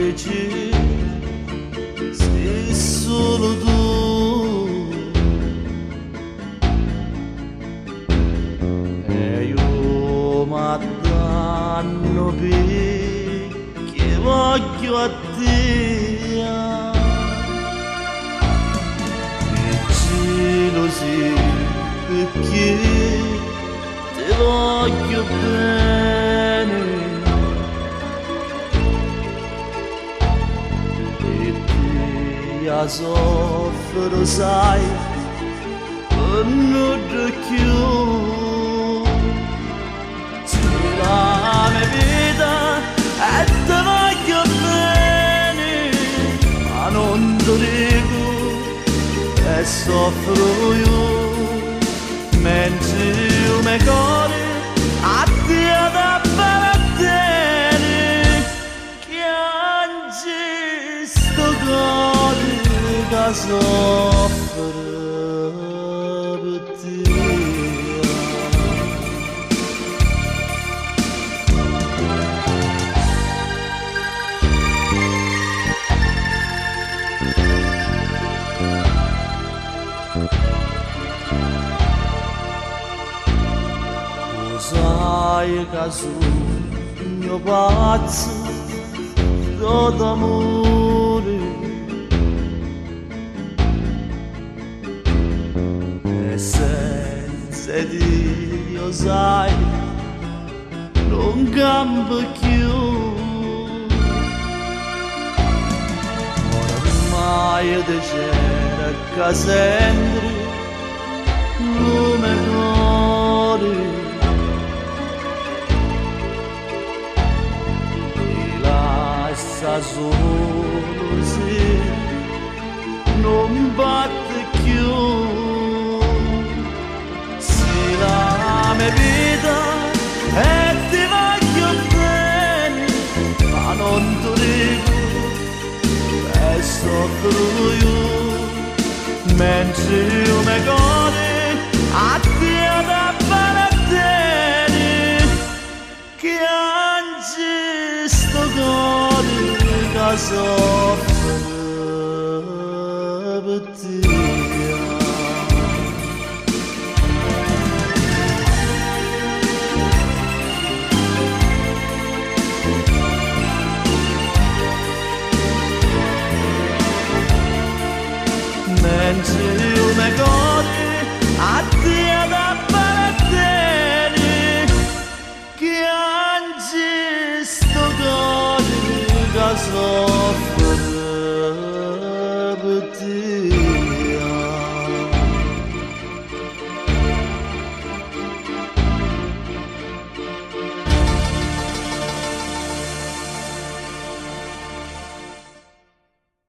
invece sei solo tu. E io m'addanno perché voglio a te. E gelosi perché ti voglio bene. E te a soffro sai non ti chiudo. La mia vita e ti voglio bene, ma non ti dico e soffro io, mentre io mi cuore a te da bene, che anche sto cuore che soffre per te. Sai che sogno pazzo d'amore e senza Dio sai non campo più. Ormai te c'era che sempre lume cuore. Sta solo se non batte più. Se la mia vita e ti voglio bene, ma non ti dico e soffro io, mentre io mi cuore a te da bene, che anche sto cuore che soffre per te. Mentre io mi cuore a te da bene, che anche sto cuore che soffre per te.